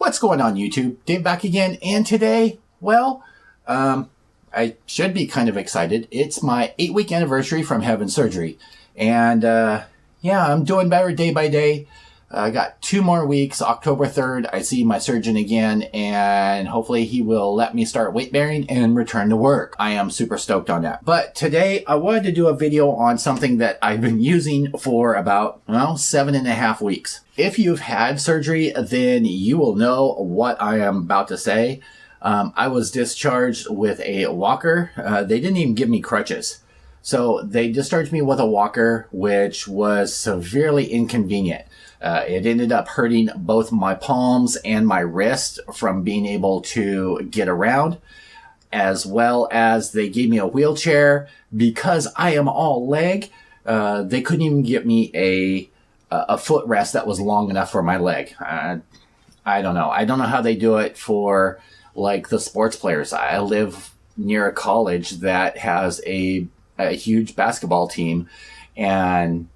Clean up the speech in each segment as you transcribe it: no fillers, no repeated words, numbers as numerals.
What's going on, YouTube? Dave back again, and today, well, I should be kind of excited. It's my 8-week anniversary from having surgery, and yeah, I'm doing better day by day. I got 2 more weeks. October 3rd, I see my surgeon again, and hopefully he will let me start weight bearing and return to work. I am super stoked on that. But today, I wanted to do a video on something that I've been using for about, well, 7.5 weeks. If you've had surgery, then you will know what I am about to say. I was discharged with a walker. They didn't even give me crutches. So they discharged me with a walker, which was severely inconvenient. It ended up hurting both my palms and my wrist from being able to get around, as well as they gave me a wheelchair. Because I am all leg, they couldn't even get me a footrest that was long enough for my leg. I don't know. I don't know how they do it for like the sports players. I live near a college that has a huge basketball team, and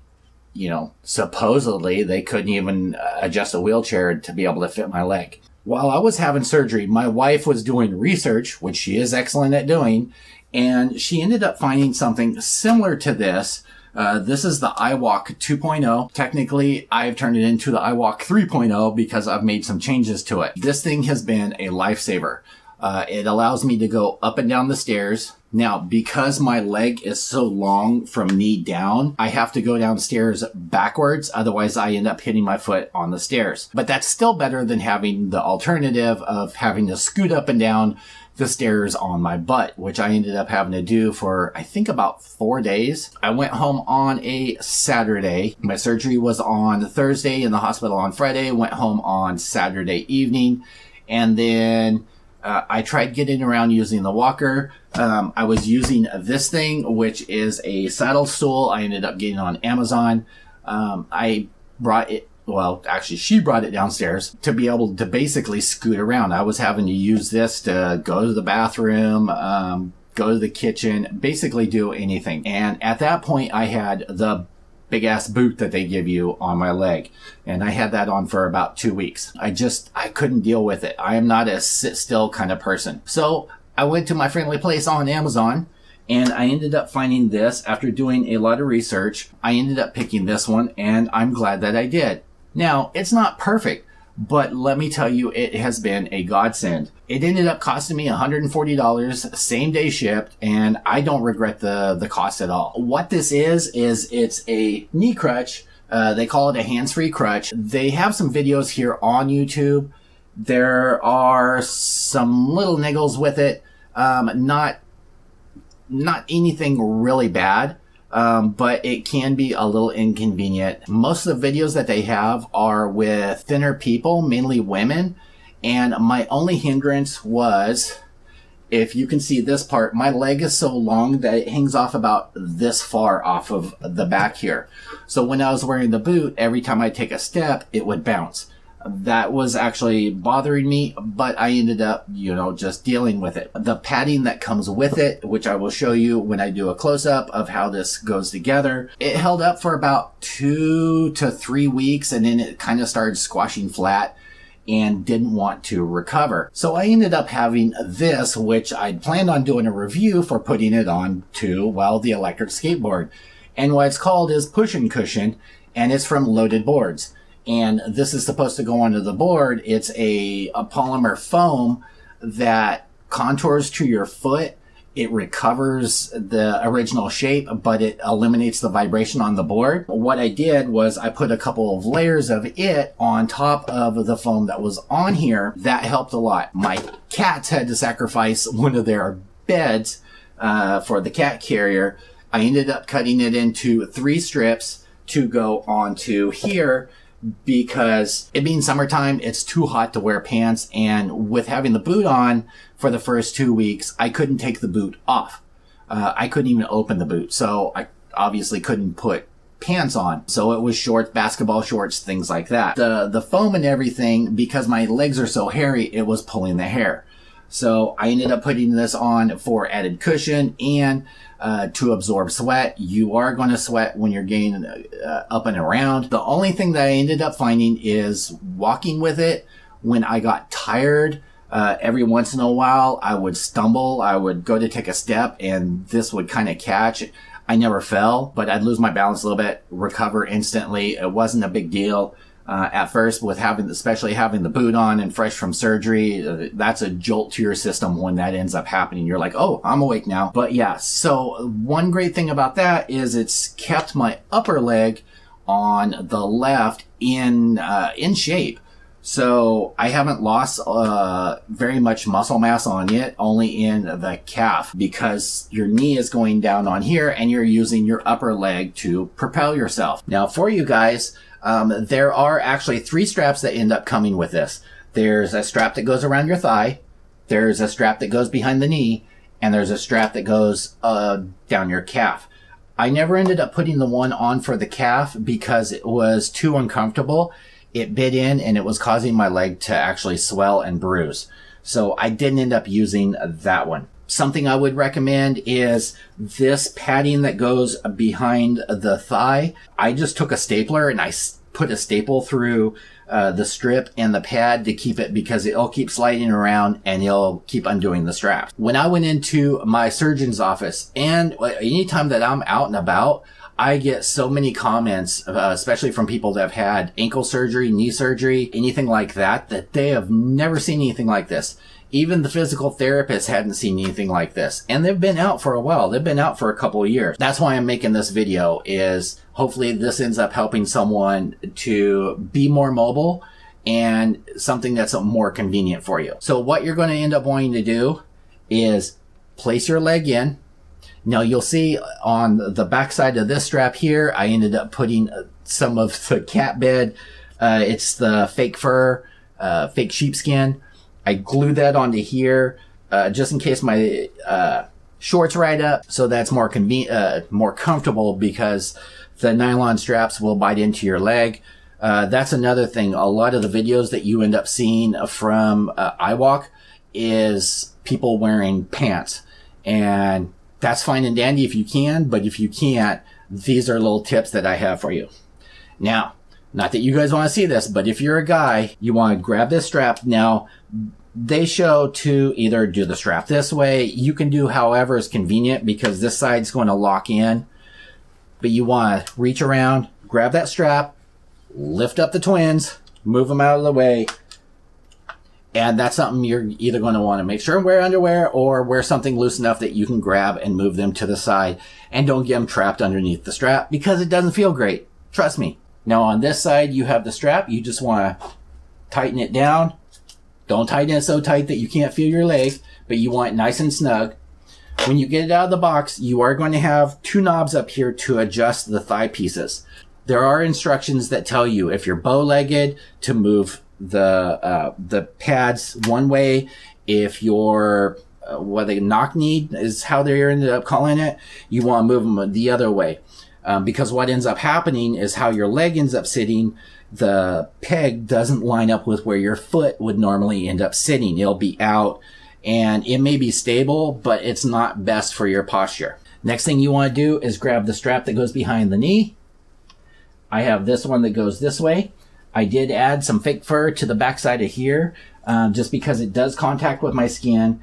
you know, supposedly they couldn't even adjust a wheelchair to be able to fit my leg. While I was having surgery, my wife was doing research, which she is excellent at doing, and she ended up finding something similar to this. This is the Iwalk 2.0. Technically, I've turned it into the Iwalk 3.0 because I've made some changes to it. This thing has been a lifesaver. It allows me to go up and down the stairs. Now, because my leg is so long from knee down, I have to go downstairs backwards. Otherwise, I end up hitting my foot on the stairs. But that's still better than having the alternative of having to scoot up and down the stairs on my butt, which I ended up having to do for, I think, about 4 days. I went home on a Saturday. My surgery was on Thursday, in the hospital on Friday. Went home on Saturday evening. And then I tried getting around using the walker. I was using this thing, which is a saddle stool. I ended up getting on Amazon. I brought it, well, actually she brought it downstairs to be able to basically scoot around. I was having to use this to go to the bathroom, go to the kitchen, basically do anything. And at that point, I had the big ass boot that they give you on my leg. And I had that on for about 2 weeks. I couldn't deal with it. I am not a sit still kind of person. So I went to my friendly place on Amazon, and I ended up finding this after doing a lot of research. I ended up picking this one, and I'm glad that I did. Now, it's not perfect, but let me tell you, it has been a godsend. It ended up costing me $140, same day shipped, and I don't regret the cost at all. What this is it's a knee crutch. They call it a hands-free crutch. They have some videos here on YouTube. There are some little niggles with it. Not anything really bad. But it can be a little inconvenient. Most of the videos that they have are with thinner people, mainly women. And my only hindrance was, if you can see this part, my leg is so long that it hangs off about this far off of the back here. So when I was wearing the boot, every time I take a step, it would bounce. That was actually bothering me, but I ended up, you know, just dealing with it. The padding that comes with it, which I will show you when I do a close-up of how this goes together, it held up for about 2 to 3 weeks, and then it kind of started squashing flat and didn't want to recover. So I ended up having this, which I'd planned on doing a review for putting it on to, well, the electric skateboard. And what it's called is Push and Cushion, and it's from Loaded Boards. And this is supposed to go onto the board. It's a polymer foam that contours to your foot. It recovers the original shape, but it eliminates the vibration on the board. What I did was I put a couple of layers of it on top of the foam that was on here. That helped a lot. My cats had to sacrifice one of their beds for the cat carrier. I ended up cutting it into 3 strips to go onto here, because it being summertime, it's too hot to wear pants. And with having the boot on for the first 2 weeks, I couldn't take the boot off. I couldn't even open the boot. So I obviously couldn't put pants on. So it was shorts, basketball shorts, things like that. The foam and everything, because my legs are so hairy, it was pulling the hair. So I ended up putting this on for added cushion and to absorb sweat. You are going to sweat when you're getting up and around. The only thing that I ended up finding is walking with it when I got tired, every once in a while I would stumble, I would go to take a step and this would kind of catch. I never fell, but I'd lose my balance a little bit, recover instantly. It wasn't a big deal. At first, with especially having the boot on and fresh from surgery, that's a jolt to your system when that ends up happening. You're like, oh, I'm awake now. But yeah, so one great thing about that is it's kept my upper leg on the left in shape. So I haven't lost very much muscle mass on it, only in the calf, because your knee is going down on here and you're using your upper leg to propel yourself. Now for you guys, there are actually 3 straps that end up coming with this. There's a strap that goes around your thigh, there's a strap that goes behind the knee, and there's a strap that goes down your calf. I never ended up putting the one on for the calf because it was too uncomfortable. It bit in and it was causing my leg to actually swell and bruise. So I didn't end up using that one. Something I would recommend is this padding that goes behind the thigh. I just took a stapler and I put a staple through the strip and the pad to keep it, because it'll keep sliding around and it'll keep undoing the straps. When I went into my surgeon's office, and anytime that I'm out and about, I get so many comments, especially from people that have had ankle surgery, knee surgery, anything like that, that they have never seen anything like this. Even the physical therapists hadn't seen anything like this. And they've been out for a while. They've been out for a couple of years. That's why I'm making this video, is hopefully this ends up helping someone to be more mobile and something that's more convenient for you. So what you're going to end up wanting to do is place your leg in. Now you'll see on the back side of this strap here, I ended up putting some of the cat bed. It's the fake fur, fake sheepskin. I glue that onto here, just in case my shorts ride up, so that's more convenient, more comfortable, because the nylon straps will bite into your leg. That's another thing. A lot of the videos that you end up seeing from Iwalk is people wearing pants, and that's fine and dandy if you can, but if you can't, these are little tips that I have for you. Now, not that you guys want to see this, but if you're a guy, you want to grab this strap. Now, they show to either do the strap this way. You can do however is convenient, because this side's going to lock in. But you want to reach around, grab that strap, lift up the twins, move them out of the way. And that's something you're either going to want to make sure and wear underwear, or wear something loose enough that you can grab and move them to the side, and don't get them trapped underneath the strap, because it doesn't feel great. Trust me. Now on this side, you have the strap. You just want to tighten it down. Don't tighten it so tight that you can't feel your leg, but you want it nice and snug. When you get it out of the box, you are going to have 2 knobs up here to adjust the thigh pieces. There are instructions that tell you, if you're bow-legged, to move the pads one way. If you're what they knock-kneed is how they ended up calling it, you want to move them the other way. Because what ends up happening is how your leg ends up sitting, the peg doesn't line up with where your foot would normally end up sitting. It'll be out, and it may be stable, but it's not best for your posture. Next thing you want to do is grab the strap that goes behind the knee. I have this one that goes this way. I did add some fake fur to the back side of here, just because it does contact with my skin,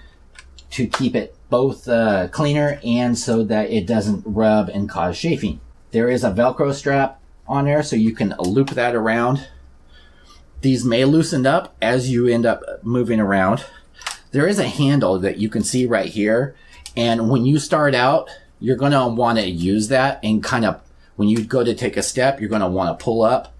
to keep it both cleaner and so that it doesn't rub and cause chafing. There is a Velcro strap on there, so you can loop that around. These may loosen up as you end up moving around. There is a handle that you can see right here, and when you start out, you're going to want to use that, and kind of when you go to take a step, you're going to want to pull up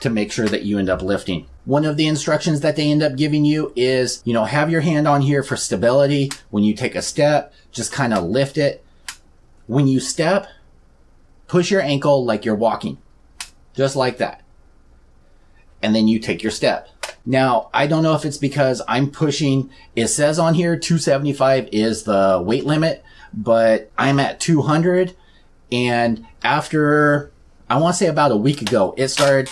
to make sure that you end up lifting. One of the instructions that they end up giving you is, have your hand on here for stability. When you take a step, just kind of lift it. When you step, push your ankle like you're walking, just like that. And then you take your step. Now, I don't know if it's because I'm pushing, it says on here 275 is the weight limit, but I'm at 200. And after, I want to say about a week ago, it started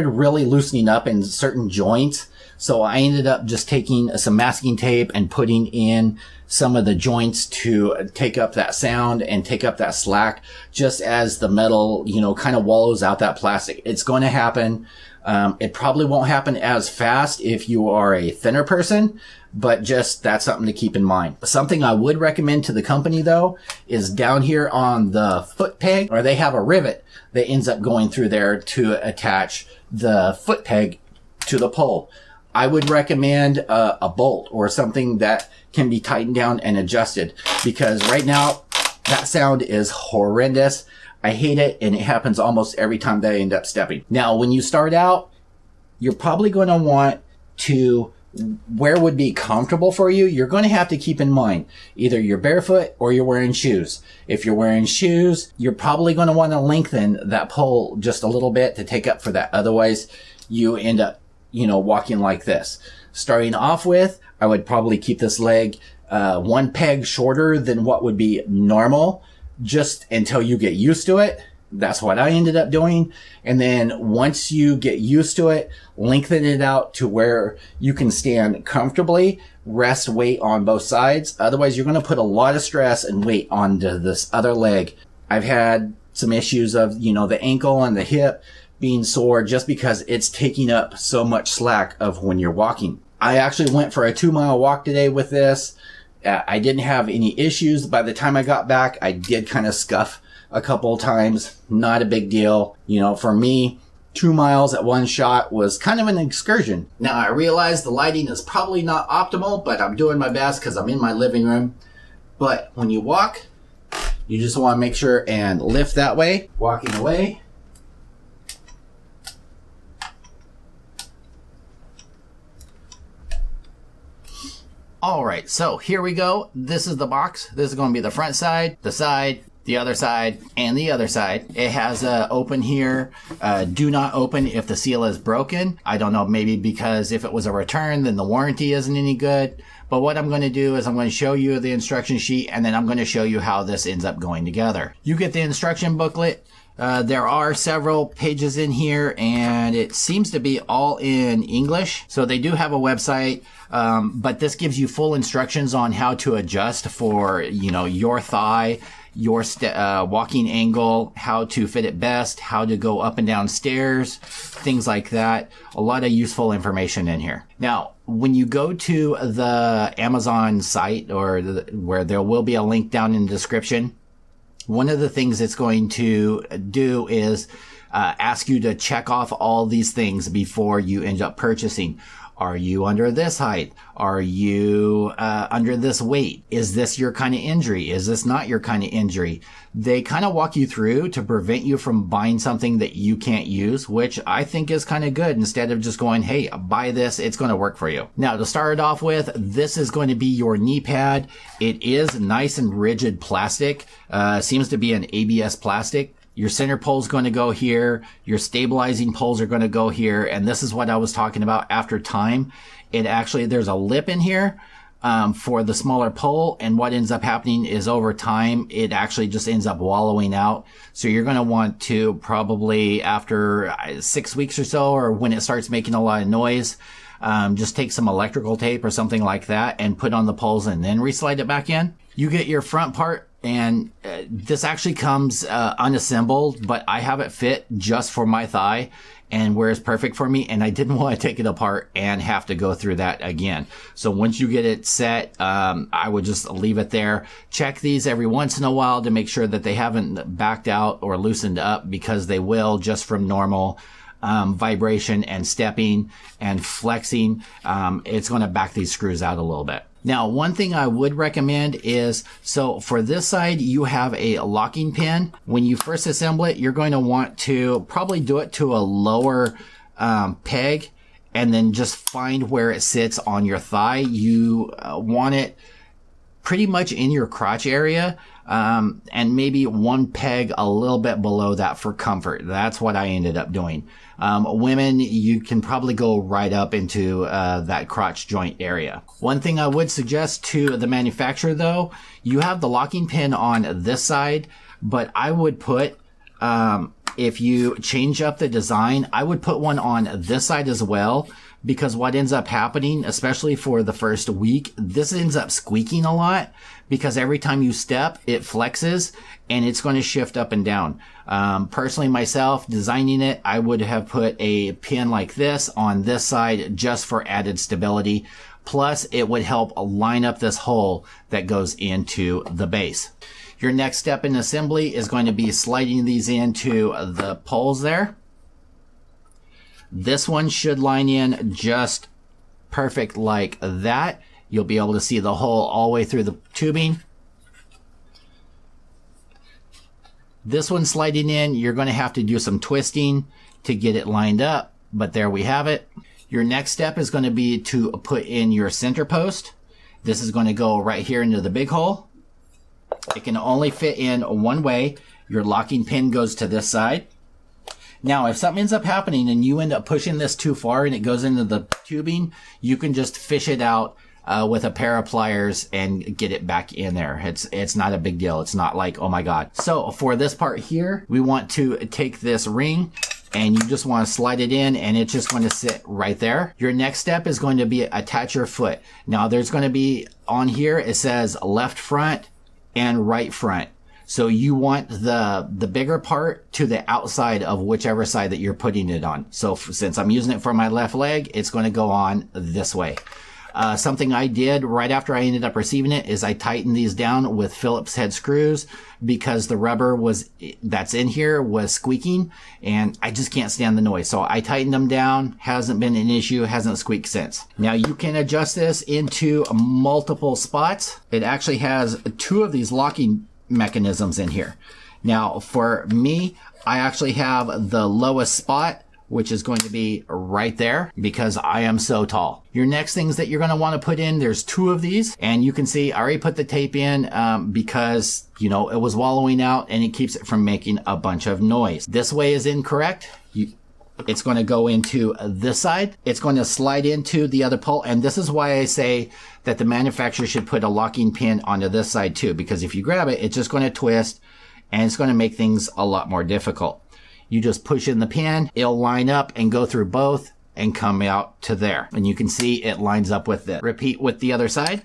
really loosening up in certain joints. So I ended up just taking some masking tape and putting in some of the joints to take up that sound and take up that slack just as the metal, kind of wallows out that plastic. It's going to happen. It probably won't happen as fast if you are a thinner person, but just that's something to keep in mind. Something I would recommend to the company though is down here on the foot peg, or they have a rivet that ends up going through there to attach the foot peg to the pole. I would recommend a bolt or something that can be tightened down and adjusted, because right now that sound is horrendous. I hate it, and it happens almost every time that I end up stepping. Now, when you start out, you're probably going to want to, where would be comfortable for you, you're going to have to keep in mind, either you're barefoot or you're wearing shoes. If you're wearing shoes, you're probably going to want to lengthen that pole just a little bit to take up for that. Otherwise, you end up, walking like this. Starting off with, I would probably keep this leg one peg shorter than what would be normal, just until you get used to it. That's what I ended up doing. And then once you get used to it, lengthen it out to where you can stand comfortably, rest weight on both sides. Otherwise, you're going to put a lot of stress and weight onto this other leg. I've had some issues of, the ankle and the hip being sore just because it's taking up so much slack of when you're walking. I actually went for a 2-mile walk today with this. I didn't have any issues. By the time I got back, I did kind of scuff a couple of times. Not a big deal. For me, 2 miles at one shot was kind of an excursion. Now, I realize the lighting is probably not optimal, but I'm doing my best because I'm in my living room. But when you walk, you just want to make sure and lift that way. Walking away. All right, so here we go. This is the box. This is going to be the front side, the other side, and the other side. It has a open here. Do not open if the seal is broken. I don't know, maybe because if it was a return, then the warranty isn't any good. But what I'm going to do is I'm going to show you the instruction sheet, and then I'm going to show you how this ends up going together. You get the instruction booklet. There are several pages in here, and it seems to be all in English. So they do have a website, but this gives you full instructions on how to adjust for, your thigh, your walking angle, how to fit it best, how to go up and down stairs, things like that. A lot of useful information in here. Now, when you go to the Amazon site, or where there will be a link down in the description, one of the things it's going to do is ask you to check off all these things before you end up purchasing. Are you under this height? Are you under this weight? Is this your kind of injury? Is this not your kind of injury? They kind of walk you through to prevent you from buying something that you can't use, which I think is kind of good, instead of just going, hey, buy this, it's going to work for you. Now, to start it off with, this is going to be your knee pad. It is nice and rigid plastic. Seems to be an ABS plastic. Your center pole is going to go here. Your stabilizing poles are going to go here. And this is what I was talking about after time. There's a lip in here for the smaller pole. And what ends up happening is over time, it actually just ends up wallowing out. So you're going to want to probably after 6 weeks or so, or when it starts making a lot of noise, just take some electrical tape or something like that and put on the poles and then reslide it back in. You get your front part. And this actually comes unassembled, but I have it fit just for my thigh and where it's perfect for me. And I didn't want to take it apart and have to go through that again. So once you get it set, I would just leave it there. Check these every once in a while to make sure that they haven't backed out or loosened up, because they will just from normal vibration and stepping and flexing. It's going to back these screws out a little bit. Now, one thing I would recommend is, so for this side, you have a locking pin. When you first assemble it, you're going to want to probably do it to a lower peg, and then just find where it sits on your thigh. You want it pretty much in your crotch area, and maybe one peg a little bit below that for comfort. That's what I ended up doing. Women, you can probably go right up into that crotch joint area. One thing I would suggest to the manufacturer, though, you have the locking pin on this side, but I would put, if you change up the design, I would put one on this side as well, because what ends up happening, especially for the first week, this ends up squeaking a lot because every time you step, it flexes and it's going to shift up and down. Personally, myself, designing it, I would have put a pin like this on this side just for added stability. Plus, it would help line up this hole that goes into the base. Your next step in assembly is going to be sliding these into the poles there. This one should line in just perfect like that. You'll be able to see the hole all the way through the tubing. This one sliding in, you're going to have to do some twisting to get it lined up, but there we have it. Your next step is going to be to put in your center post. This is going to go right here into the big hole. It can only fit in one way. Your locking pin goes to this side. Now, if something ends up happening and you end up pushing this too far and it goes into the tubing, you can just fish it out with a pair of pliers and get it back in there. It's not a big deal. It's not like, oh my God. So for this part here, we want to take this ring and you just want to slide it in and it's just going to sit right there. Your next step is going to be attach your foot. Now there's going to be on here, it says left front and right front. So you want the bigger part to the outside of whichever side that you're putting it on. So since I'm using it for my left leg, it's going to go on this way. Something I did right after I ended up receiving it is I tightened these down with Phillips head screws because the rubber that's in here was squeaking and I just can't stand the noise. So I tightened them down, hasn't been an issue, hasn't squeaked since. Now you can adjust this into multiple spots. It actually has 2 of these locking mechanisms in here. Now for me, I actually have the lowest spot, which is going to be right there because I am so tall. Your next things that you're going to want to put in, there's 2 of these and you can see I already put the tape in because, you know, it was wallowing out and it keeps it from making a bunch of noise. This way is incorrect. It's going to go into this side. It's going to slide into the other pole. And this is why I say that the manufacturer should put a locking pin onto this side too, because if you grab it, it's just going to twist and it's going to make things a lot more difficult. You just push in the pin, it'll line up and go through both and come out to there. And you can see it lines up with it. Repeat with the other side.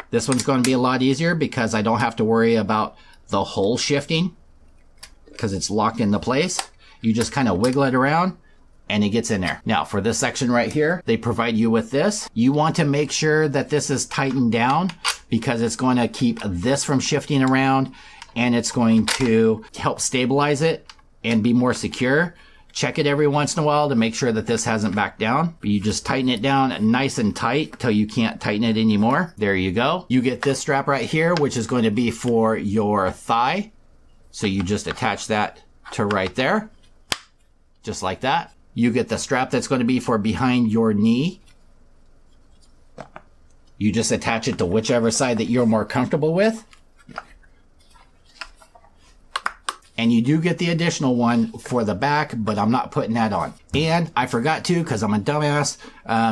This one's going to be a lot easier because I don't have to worry about the hole shifting because it's locked into place. You just kind of wiggle it around and it gets in there. Now for this section right here, they provide you with this. You want to make sure that this is tightened down because it's going to keep this from shifting around and it's going to help stabilize it and be more secure. Check it every once in a while to make sure that this hasn't backed down. You just tighten it down nice and tight till you can't tighten it anymore. There you go. You get this strap right here, which is going to be for your thigh. So you just attach that to right there, just like that. You get the strap that's going to be for behind your knee. You just attach it to whichever side that you're more comfortable with. And you do get the additional one for the back, but I'm not putting that on. And I forgot to, because I'm a dumbass,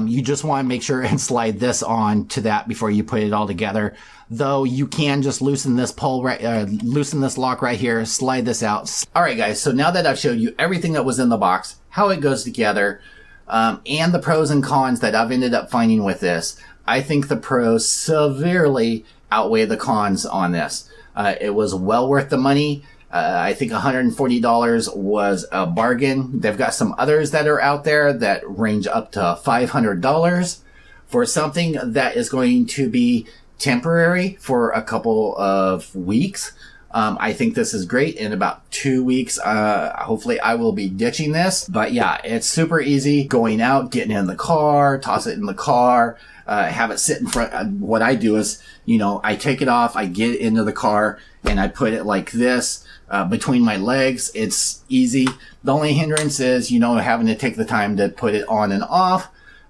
you just want to make sure and slide this on to that before you put it all together. Though you can just loosen this pole loosen this lock right here, slide this out. All right, guys. So now that I've showed you everything that was in the box, how it goes together, and the pros and cons that I've ended up finding with this, I think the pros severely outweigh the cons on this. It was well worth the money. I think $140 was a bargain. They've got some others that are out there that range up to $500 for something that is going to be temporary for a couple of weeks. I think this is great. In about 2 weeks, hopefully I will be ditching this. But yeah, it's super easy going out, getting in the car, toss it in the car, have it sit in front. What I do is, you know, I take it off, I get it into the car and I put it like this. Between my legs, it's easy. The only hindrance is, you know, having to take the time to put it on and off.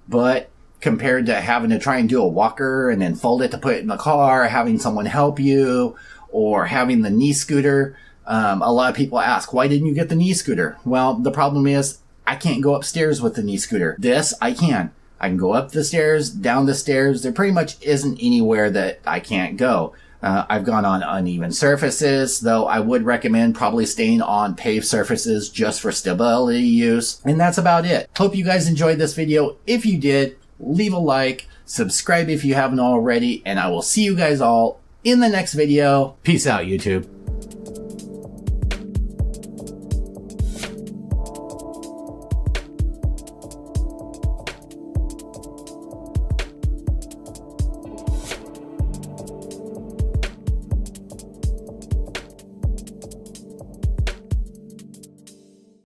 But compared to having to try and do a walker and then fold it to put it in the car, having someone help you, or having the knee scooter, a lot of people ask, why didn't you get the knee scooter? Well, the problem is I can't go upstairs with the knee scooter. This, I can. I can go up the stairs, down the stairs. There pretty much isn't anywhere that I can't go. I've gone on uneven surfaces, though I would recommend probably staying on paved surfaces just for stability use. And that's about it. Hope you guys enjoyed this video. If you did, leave a like, subscribe if you haven't already, and I will see you guys all in the next video. Peace out, YouTube.